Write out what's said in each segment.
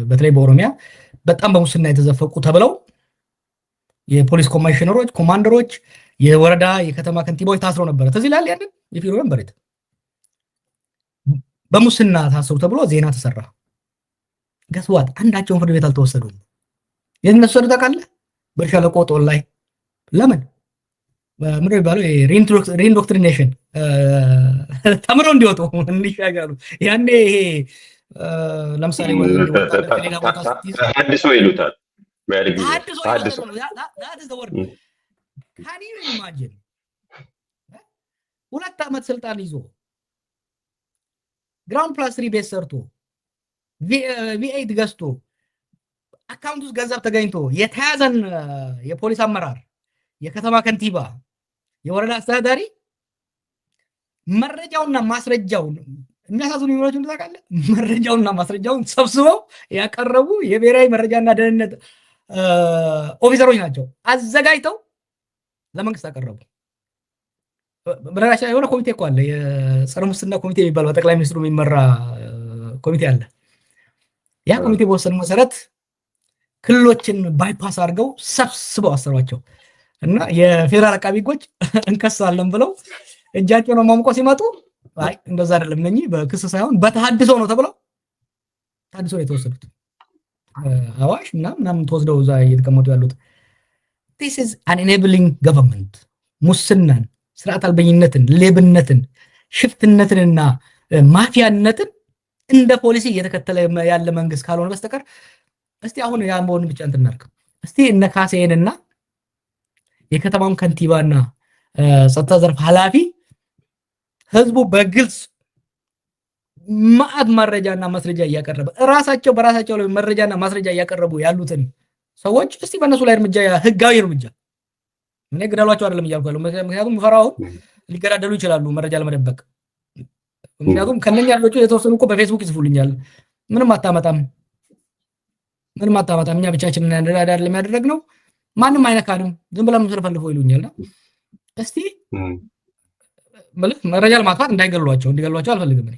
በተለይ በኦሮሚያ በጣም በሙስና የተዘፈቁ ተብለው የፖሊስ ኮሚሽነሮች፣ ኮማንደሮች፣ የወረዳ የከተማ ከንቲባዎች ታስረው ነበር። ተዚህ ላይ ያንን የፊሮ መንበሬት በሙስና ታስረው ተብሎ ዜና ተሰራ። ገስዋት አንዳቸውን ፍርድ ቤት አልተወሰዱም። የነሱ ተቃለ በርሻለቆ ጦል ላይ ለምን ምንድነው የሚባለው ሪኢንዶክትሪኔሽን ተምረው እንዲወጡ እንዲሻጋሉ ያኔ ይሄ ለምሳሌ ሌላ ቦታ አዲስ ነው ይሉታል አዲስ ነው that is the word can you imagine 2 ዓመት ስልጣን ይዞ ግራውንድ ፕላስ 3 ቤት ሰርቶ V8 ገዝቶ አካውንት ውስጥ ገንዘብ ተገኝቶ የተያዘን የፖሊስ አመራር የከተማ ከንቲባ የወረዳ አስተዳዳሪ መረጃውና ማስረጃውን የሚያሳዝኑ ይኖራቸው እንደታውቃለህ መረጃውና ማስረጃውን ሰብስበው ያቀረቡ የብሔራዊ መረጃና ደህንነት ኦፊሰሮች ናቸው። አዘጋጅተው ለመንግስት አቀረቡ። በነገራችን የሆነ ኮሚቴ እኮ አለ የጸረ ሙስና ኮሚቴ የሚባል በጠቅላይ ሚኒስትሩ የሚመራ ኮሚቴ አለ። ያ ኮሚቴ በወሰነ መሰረት ክልሎችን ባይፓስ አድርገው ሰብስበው አሰሯቸው እና የፌደራል አቃቢ ሕጎች እንከሳለን ብለው እጃቸውን ማምቆ ሲመጡ አይ እንደዛ አይደለም ነኝ በክስ ሳይሆን በተሐድሶ ነው ተብለው ተሐድሶ ነው የተወሰዱት። አዋሽ እና ምናምን ተወስደው እዛ እየተቀመጡ ያሉት this is an enabling government ሙስናን፣ ስርዓት አልበኝነትን፣ ሌብነትን፣ ሽፍትነትንና ማፊያነትን እንደ ፖሊሲ እየተከተለ ያለ መንግስት ካልሆነ በስተቀር እስቲ አሁን ያምቦን ብቻ እንትናርክ እስቲ እነ ካሴንና የከተማውን ከንቲባና ጸጥታ ዘርፍ ኃላፊ ህዝቡ በግልጽ ማአት መረጃና ማስረጃ እያቀረበ ራሳቸው በራሳቸው ላይ መረጃና ማስረጃ እያቀረቡ ያሉትን ሰዎች እስቲ በእነሱ ላይ እርምጃ ህጋዊ እርምጃ እኔ ግዳሏቸው አይደለም እያልኩ ምክንያቱም ፈራው ሊገዳደሉ ይችላሉ መረጃ ለመደበቅ ምክንያቱም ከነኛ ያሉት የተወሰኑ እኮ በፌስቡክ ይጽፉልኛል ምንም አታመጣም እኛ ብቻችንን አይደለም ያደረግነው ማንም አይነካንም ዝም ብለን ስለፈልፈው ይሉኛልና እስቲ መረጃ ለማጥፋት እንዲገሏቸው አልፈልግም እኔ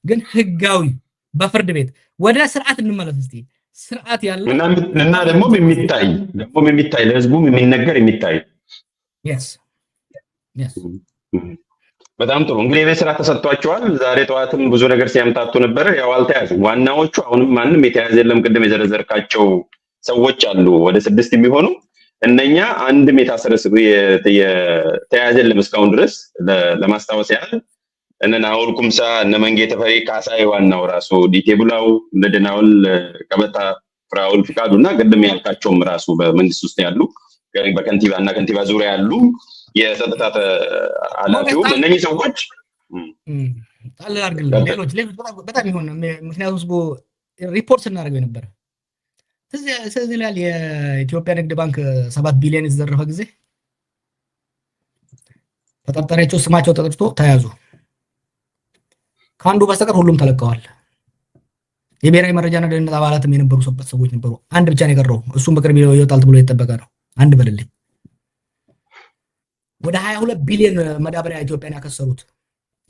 ግን ህጋዊ በፍርድ ቤት ወደ ስርዓት እንመለስ እስቲ ስርዓት ያለው እና ደግሞ የሚታይ ለህዝቡም የሚነገር የሚታይ yes በጣም ጥሩ እንግዲህ በስራ ተሰጥቷቸዋል። ዛሬ ጠዋትም ብዙ ነገር ሲያምታቱ ነበር። ያው አልተያዙም። ዋናዎቹ አሁንም ማንም የተያዘ የለም። ቅድም የዘረዘርካቸው ሰዎች አሉ ወደ 6 የሚሆኑ እነኛ አንድም የተያዘ የለም እስካሁን ድረስ ለማስታወስ ያህል እነ ናውል ኩምሳ እነ መንጌ ተፈሪ ካሳይ ዋናው ራሱ ዲቴብላው ለደናውል ቀበታ ፍራውል ፍቃዱና ቅድም ያልካቸውም ራሱ በመንግስት ውስጥ ያሉ በከንቲባና ከንቲባ ዙሪያ ያሉ የጸጥታ ኃላፊው እነኚህ ሰዎች ታላ አድርገው ሌሎች በጣም ይሆን ምክንያቱም ህዝቡ ሪፖርት ስናደርገው ነበር። ስለዚህ ላይ የኢትዮጵያ ንግድ ባንክ 7 ቢሊዮን የተዘረፈ ጊዜ ተጠርጣሪዎቹ ስማቸው ተጠርቶ ተያዙ። ካንዱ በስተቀር ሁሉም ተለቀዋል። የብሔራዊ መረጃና ደህንነት አባላትም የነበሩ ሰዎች ነበሩ። አንድ ብቻ ነው የቀረው። እሱም በቅርብ ይወጣል ተብሎ የተጠበቀ ነው። አንድ በልልኝ ወደ 22 ቢሊዮን መዳበሪያ ኢትዮጵያን ያከሰሩት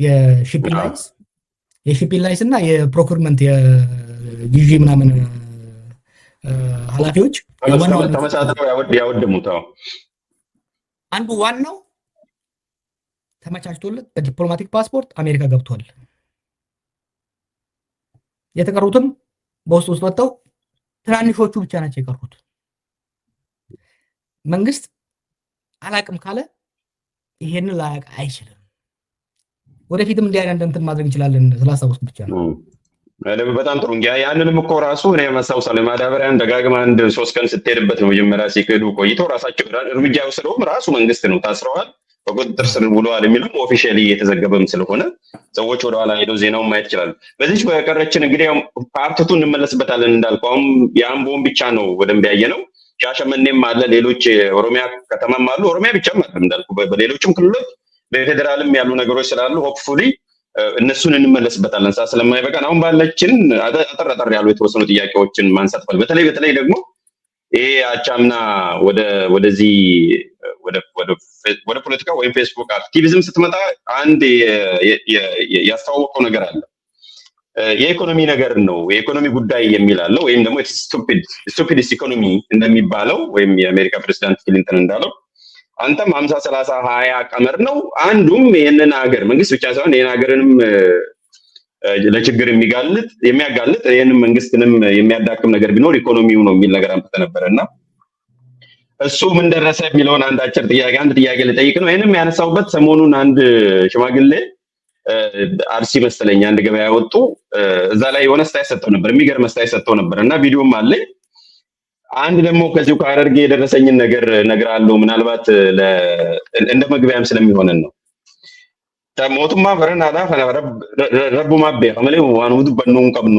የሺፒንግ ላይንስ እና የፕሮኩርመንት የግዢ ምናምን ኃላፊዎች ተመሳጥረው ያወደሙት አንዱ ዋናው ተመቻችቶለት በዲፕሎማቲክ ፓስፖርት አሜሪካ ገብቷል። የተቀሩትም በውስጥ ወጥተው ትናንሾቹ ብቻ ናቸው የቀሩት። መንግስት አላቅም ካለ ይሄንን ላያቅ አይችልም። ወደፊትም እንዲህ አይነት እንትን ማድረግ እንችላለን ስላሳውስኩ ብቻ ነው። በጣም ጥሩ እንግዲህ ያንንም እኮ ራሱ እኔ ማሳውሳለሁ ማዳበሪያን ደጋግማ አንድ 3 ቀን ስትሄድበት ነው መጀመሪያ ሲከዱ ቆይተው ራሳቸው እርምጃ ወስደውም ራሱ መንግስት ነው ታስረዋል በቁጥጥር ስር ውለዋል የሚሉም ኦፊሻሊ የተዘገበም ስለሆነ ሰዎች ወደ ኋላ ሄደው ዜናውን ማየት ይችላሉ። በዚህ በቀረችን እንግዲህ ፓርቲቱ እንመለስበታለን እንዳልኳም የአምቦን ብቻ ነው ወደም ያየነው ሻሸመኔም አለ ሌሎች ኦሮሚያ ከተማም አሉ ኦሮሚያ ብቻም አለ እንዳልኩ በሌሎችም ክልሎች በፌደራልም ያሉ ነገሮች ስላሉ ሆፕፉሊ እነሱን እንመለስበታለን። ስለማይበቃን አሁን ባለችን አጠራጠር ያሉ የተወሰኑ ጥያቄዎችን ማንሳት በተለይ ደግሞ ይሄ አቻምና ወደዚህ ወደ ፖለቲካ ወይም ፌስቡክ አክቲቪዝም ስትመጣ አንድ ያስተዋወቀው ነገር አለ። የኢኮኖሚ ነገር ነው የኢኮኖሚ ጉዳይ የሚላለው ወይም ደግሞ ስቱፒድስ ኢኮኖሚ እንደሚባለው ወይም የአሜሪካ ፕሬዚዳንት ክሊንተን እንዳለው አንተም 50-30-20 ቀመር ነው። አንዱም ይህንን ሀገር መንግስት ብቻ ሳይሆን ይህን ሀገርንም ለችግር የሚያጋልጥ ይህንን መንግስትንም የሚያዳክም ነገር ቢኖር ኢኮኖሚው ነው የሚል ነገር አንተ ነበረና እሱ ምን ደረሰ የሚለውን አንድ ጥያቄ ልጠይቅ ነው። ይህንም ያነሳውበት ሰሞኑን አንድ ሽማግሌ አርሲ መሰለኝ አንድ ገበያ ወጡ። እዛ ላይ የሆነ አስተያየት ሰጥተው ነበር፣ የሚገርም አስተያየት ሰጥተው ነበር እና ቪዲዮም አለኝ። አንድ ደግሞ ከዚሁ ከሐረርጌ የደረሰኝን ነገር እነግርሃለሁ፣ ምናልባት እንደ መግቢያም ስለሚሆነን ነው። ሞቱማ በረናዳ ረቡማ ቤ ከመሌ ዋኑ ዱበኑን ቀብኑ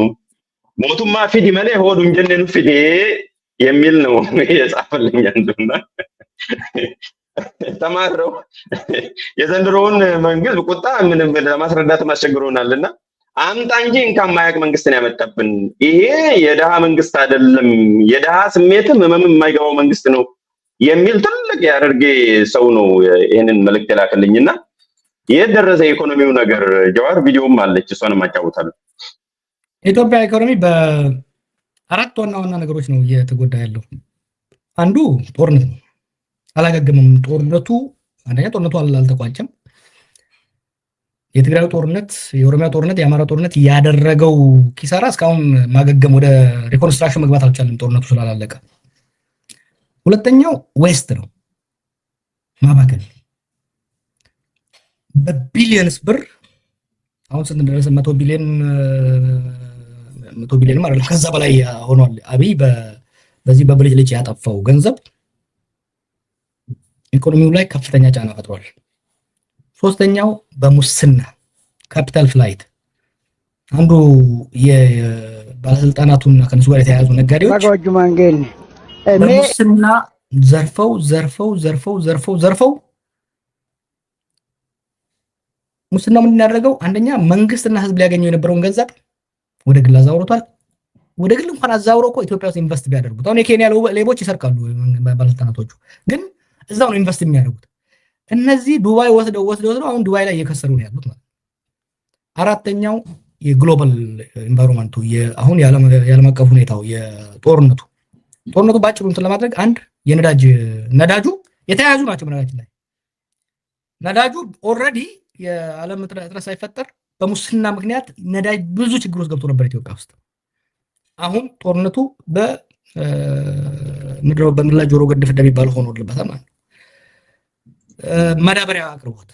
ሞቱማ ፊዲ መሌ ሆዱን ጀነኑ ፊዲ የሚል ነው የጻፈልኝ አንዱና ተማረው የዘንድሮውን መንግስት ቁጣ ምንም ለማስረዳት ማስቸግሮናልና አምጣ እንጂ እንኳን ማያቅ መንግስትን ያመጣብን ይሄ የደሃ መንግስት አይደለም፣ የደሃ ስሜትም ህመምም የማይገባው መንግስት ነው የሚል ትልቅ የሐረርጌ ሰው ነው ይሄንን መልእክት የላከልኝና የደረሰ የኢኮኖሚው ነገር ጀዋር ቪዲዮም አለች፣ እሷንም አጫውታለሁ። የኢትዮጵያ ኢኮኖሚ በአራት ዋና ነገሮች ነው እየተጎዳ ያለው። አንዱ ጦርነት ነው፣ አላገገመም። አንደኛ ጦርነቱ አልተቋጨም። የትግራይ ጦርነት፣ የኦሮሚያ ጦርነት፣ የአማራ ጦርነት ያደረገው ኪሳራ እስካሁን ማገገም ወደ ሪኮንስትራክሽን መግባት አልቻለም፣ ጦርነቱ ስላላለቀ። ሁለተኛው ዌስት ነው፣ ማባከል በቢሊየንስ ብር አሁን ስንት ደረሰ? 100 ቢሊዮን ማለት ከዛ በላይ ሆኗል። አብይ በዚህ በብልጭልጭ ያጠፋው ገንዘብ ኢኮኖሚው ላይ ከፍተኛ ጫና ፈጥሯል። ሶስተኛው በሙስና ካፒታል ፍላይት፣ አንዱ የባለስልጣናቱና ከነሱ ጋር የተያያዙ ነጋዴዎች በሙስና ዘርፈው ሙስናው ምን ያደረገው? አንደኛ መንግስትና ህዝብ ሊያገኘው የነበረውን ገንዘብ ወደ ግል አዛውሮታል። ወደ ግል እንኳን አዛውሮ እኮ ኢትዮጵያ ውስጥ ኢንቨስት ቢያደርጉት፣ አሁን የኬንያ ሌቦች ይሰርቃሉ፣ ባለስልጣናቶቹ ግን እዛው ነው ኢንቨስት የሚያደርጉት። እነዚህ ዱባይ ወስደው አሁን ዱባይ ላይ እየከሰሩ ነው ያሉት ማለት። አራተኛው የግሎባል ኢንቫይሮንመንቱ አሁን የዓለም አቀፍ ሁኔታው ጦርነቱ ባጭሩ እንትን ለማድረግ አንድ ነዳጁ የተያያዙ ናቸው። በነገራችን ላይ ነዳጁ ኦልሬዲ የዓለም እጥረት ሳይፈጠር በሙስና ምክንያት ነዳጅ ብዙ ችግር ውስጥ ገብቶ ነበር ኢትዮጵያ ውስጥ። አሁን ጦርነቱ በምድር ላይ ጆሮ ገድፍ እንደሚባለው ሆኖልበታል ማለት ነው። ማዳበሪያ አቅርቦት፣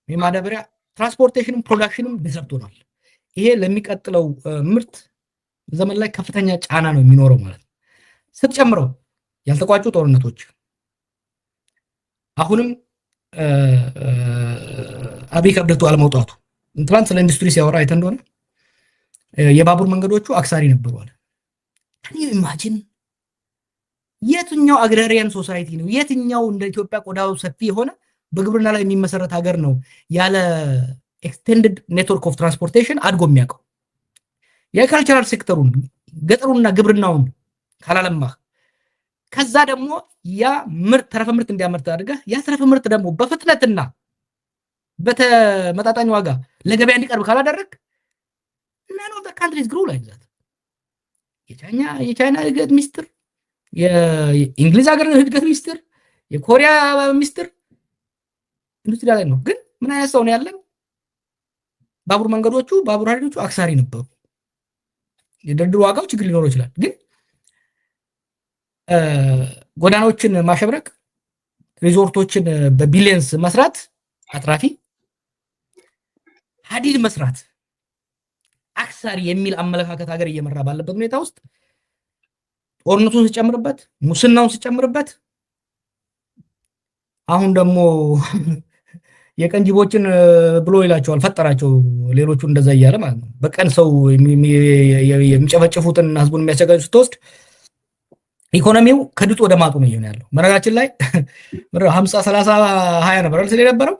የማዳበሪያ ትራንስፖርቴሽንም ፕሮዳክሽንም ዲስረፕት ሆኗል። ይሄ ለሚቀጥለው ምርት ዘመን ላይ ከፍተኛ ጫና ነው የሚኖረው ማለት ነው። ስትጨምረው ያልተቋጩ ጦርነቶች፣ አሁንም አብይ ከብደቱ አለመውጣቱ። ትናንት ስለ ኢንዱስትሪ ሲያወራ አይተህ እንደሆነ የባቡር መንገዶቹ አክሳሪ ነበሩ አለ። ኢማጂን የትኛው አግራሪያን ሶሳይቲ ነው? የትኛው እንደ ኢትዮጵያ ቆዳው ሰፊ የሆነ በግብርና ላይ የሚመሰረት ሀገር ነው ያለ ኤክስቴንድድ ኔትወርክ ኦፍ ትራንስፖርቴሽን አድጎ የሚያውቀው? የካልቸራል ሴክተሩን ገጠሩና ግብርናውን ካላለማህ፣ ከዛ ደግሞ ያ ተረፈ ምርት እንዲያመርት አድርገህ ያ ተረፈ ምርት ደግሞ በፍጥነትና በተመጣጣኝ ዋጋ ለገበያ እንዲቀርብ ካላደረግ none of the countries grow like that። የቻይና እድገት ሚስጥር፣ የእንግሊዝ ሀገር እድገት ሚስጥር፣ የኮሪያ ሚስጥር ኢንዱስትሪ ላይ ነው። ግን ምን አይነት ሰው ነው ያለን? ባቡር ሀዲዶቹ አክሳሪ ነበሩ። የድርድር ዋጋው ችግር ሊኖረው ይችላል፣ ግን ጎዳናዎችን ማሸብረቅ፣ ሪዞርቶችን በቢሊየንስ መስራት አትራፊ፣ ሀዲድ መስራት አክሳሪ የሚል አመለካከት ሀገር እየመራ ባለበት ሁኔታ ውስጥ ጦርነቱን ሲጨምርበት፣ ሙስናውን ሲጨምርበት፣ አሁን ደግሞ የቀንጅቦችን ብሎ ይላቸዋል ፈጠራቸው፣ ሌሎቹ እንደዛ እያለ ማለት ነው። በቀን ሰው የሚጨፈጭፉትን ህዝቡን የሚያስቸጋጁ ስትወስድ ኢኮኖሚው ከድጡ ወደ ማጡ ነው ያለው። በነገራችን ላይ 50-30-20 ነበር አይደል የነበረው።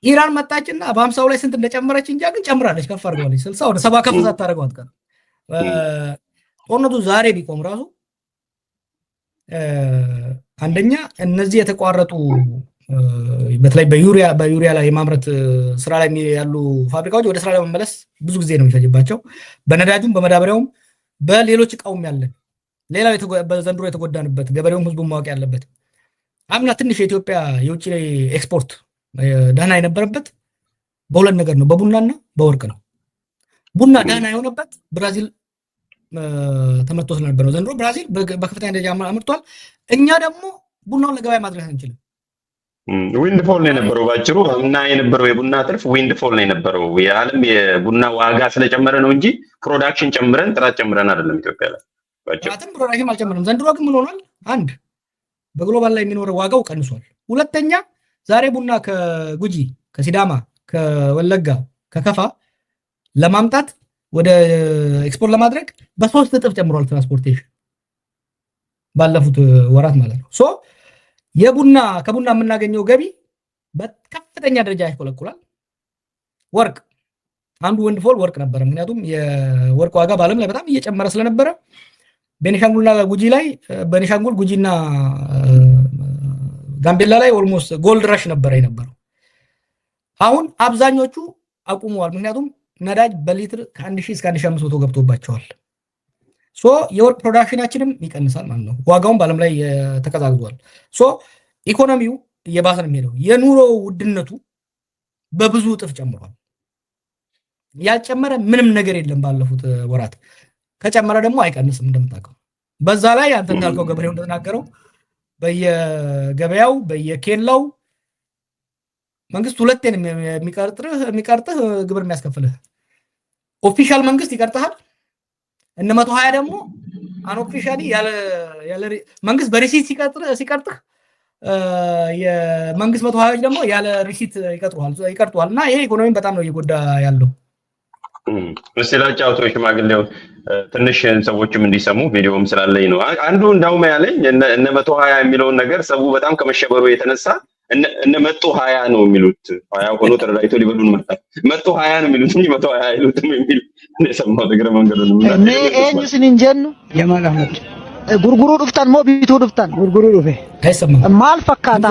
ኢራን መጣችና በ50 ላይ ስንት እንደጨመረች እንጃ፣ ግን ጨምራለች፣ ከፍ አድርገዋለች። 60 ወደ 70 ከፍ ሳታደርገው አትቀር። ጦርነቱ ዛሬ ቢቆም ራሱ አንደኛ እነዚህ የተቋረጡ በተለይ በዩሪያ ላይ የማምረት ስራ ላይ ያሉ ፋብሪካዎች ወደ ስራ ለመመለስ ብዙ ጊዜ ነው የሚፈጅባቸው። በነዳጁም በመዳበሪያውም በሌሎች እቃውም ያለን ሌላው በዘንድሮ የተጎዳንበት ገበሬውም ህዝቡም ማወቅ ያለበት አምና ትንሽ የኢትዮጵያ የውጭ ኤክስፖርት ደህና የነበረበት በሁለት ነገር ነው፣ በቡናና በወርቅ ነው። ቡና ደህና የሆነበት ብራዚል ተመርቶ ስለነበር ነው። ዘንድሮ ብራዚል በከፍተኛ ደረጃ አምርቷል። እኛ ደግሞ ቡናውን ለገበያ ማድረስ አንችልም። ዊንድፎል ነው የነበረው ባጭሩ። እና የነበረው የቡና ትርፍ ዊንድፎል ነው የነበረው። የዓለም የቡና ዋጋ ስለጨመረ ነው እንጂ ፕሮዳክሽን ጨምረን ጥራት ጨምረን አይደለም ኢትዮጵያ ላይ ባጭሩ። ጥራትም ፕሮዳክሽን አልጨመረም። ዘንድሮ ግን ምን ሆኗል? አንድ በግሎባል ላይ የሚኖረው ዋጋው ቀንሷል። ሁለተኛ ዛሬ ቡና ከጉጂ፣ ከሲዳማ፣ ከወለጋ፣ ከከፋ ለማምጣት ወደ ኤክስፖርት ለማድረግ በ3 እጥፍ ጨምሯል ትራንስፖርቴሽን ባለፉት ወራት ማለት ነው። ሶ ከቡና የምናገኘው ገቢ በከፍተኛ ደረጃ ያሽቆለቁላል። ወርቅ አንዱ ወንድፎል ወርቅ ነበረ። ምክንያቱም የወርቅ ዋጋ በዓለም ላይ በጣም እየጨመረ ስለነበረ ቤኒሻንጉልና ጉጂና ጋምቤላ ላይ ኦልሞስት ጎልድ ረሽ ነበረ የነበረው። አሁን አብዛኞቹ አቁመዋል። ምክንያቱም ነዳጅ በሊትር ከ1000 እስከ 1500 ገብቶባቸዋል። ሶ የወርቅ ፕሮዳክሽናችንም ይቀንሳል ማለት ነው። ዋጋውን በዓለም ላይ ተቀዛቅዟል። ሶ ኢኮኖሚው እየባሰ ነው የሚሄደው። የኑሮ ውድነቱ በብዙ እጥፍ ጨምሯል። ያልጨመረ ምንም ነገር የለም ባለፉት ወራት። ከጨመረ ደግሞ አይቀንስም እንደምታውቀው። በዛ ላይ አንተ እንዳልከው ገበሬው እንደተናገረው በየገበያው በየኬላው መንግስት ሁለቴ ነው የሚቀርጥህ ግብር የሚያስከፍልህ። ኦፊሻል መንግስት ይቀርጥሃል። እነ 120 ደግሞ አንኦፊሻሊ ያለ መንግስት በሪሲት ሲቀርጥህ የመንግስት 120ዎች ደግሞ ያለ ሪሲት ይቀርጡሃል። እና ይሄ ኢኮኖሚን በጣም ነው እየጎዳ ያለው። እስቲ ላጫውተው ሽማግሌው ትንሽ ሰዎችም እንዲሰሙ ቪዲዮም ስላለኝ ነው። አንዱ እንዳውም ያለኝ እነ 120 የሚለውን ነገር ሰው በጣም ከመሸበሩ የተነሳ እነ 120 ነው የሚሉት 20 ሆኖ ተደራጅቶ ሊበሉን መጣ 120 ነው የሚሉት እንጂ 120 አይሉትም የሚል የሰማው ነገር መንገዱ ነው። ኤኒስን እንጀኑ የማል አህመድ ጉርጉሩ ዱፍታን ሞ ቢቱ ዱፍታን ጉርጉሩ ዱፌ አይሰማም ማል ፈካታ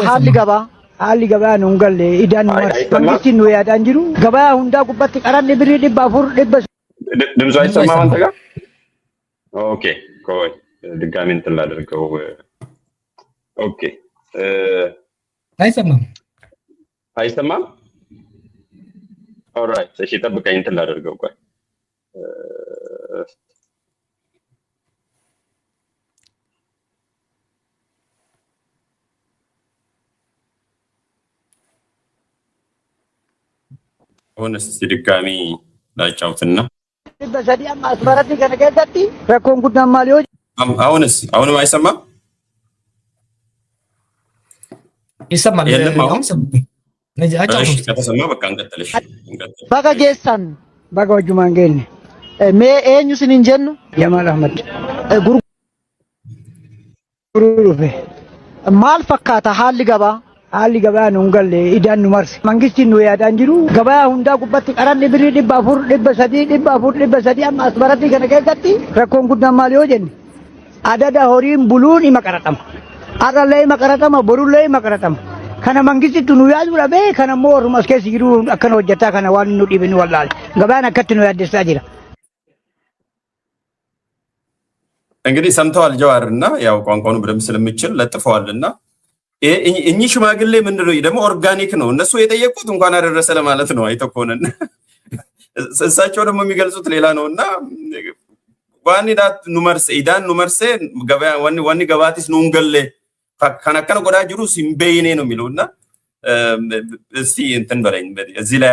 ሀሊ ገባ ነው እንገል ኢዳን መንግስት ነው ያዳን ጅሩ ገባ ሁንዳ ጉበት ቀራን ብሪ ዲባፉር ዲበስ ድምፁ አይሰማም አንተ ጋር። ኦኬ ቆይ ድጋሚ እንትን ላድርገው። ኦኬ አይሰማም። ኦልራይት እሺ ጠብቀኝ እንትን ላድርገው። ቆይ ሆነስ ድጋሚ ላጫውትና በሰዲያም አስመረጥ ከነገደቲ ረኮን ጉዳማ ሊሆን አሁንም አይሰማም። ይሰማል። ከተሰማ በቃ እንቀጥልሽ። በቃ ጌሳን በቃ ወጁማን ገኝ ሜ ኤኙስን እንጀኑ የማል አህመድ ጉሩሩፌ ማል ፈካታ ሀሊ ገባ ነው እንገል ኢዳን መርስ መንግስት ነው ያዳን ጅሩ ገባ ሁንዳ ጉበት ቀራን ብሪ ዲባፉር ዲበሰዲ አስመረጥ ከነገደቲ ረኮን ጉዳማ ሊሆን አዳዳ ሆሪም ቡሉን ይመቀረጠም አዳላይ መቀረጠማ ቦሩላይ መቀረጠም ከነ መንግስት ነው ያዙ ለበ ከነ ሞር መስከስ ይሩ አከነ ወጀታ ከነ ዋን ነው ዲብን ወላል ገባና ከት ነው ያደስታ ጅራ። እንግዲህ ሰምተዋል ጀዋርና ያው ቋንቋውን በደምብ ስለምችል ለጥፈዋልና እኚህ ሽማግሌ ምንድነው ደግሞ ኦርጋኒክ ነው እነሱ የጠየቁት እንኳን አደረሰ ለማለት ነው አይተኮነን እሳቸው ደግሞ የሚገልጹት ሌላ ነውና ዋኒዳት ኑመርሴ ኢዳን ኑመርሴ ገበያ ዋኒ ገባቲስ ኑንገለ ከነከነ ጎዳ ጅሩ ሲምበይኔ ነው የሚለውና እስቲ እንትን በለኝ እዚህ ላይ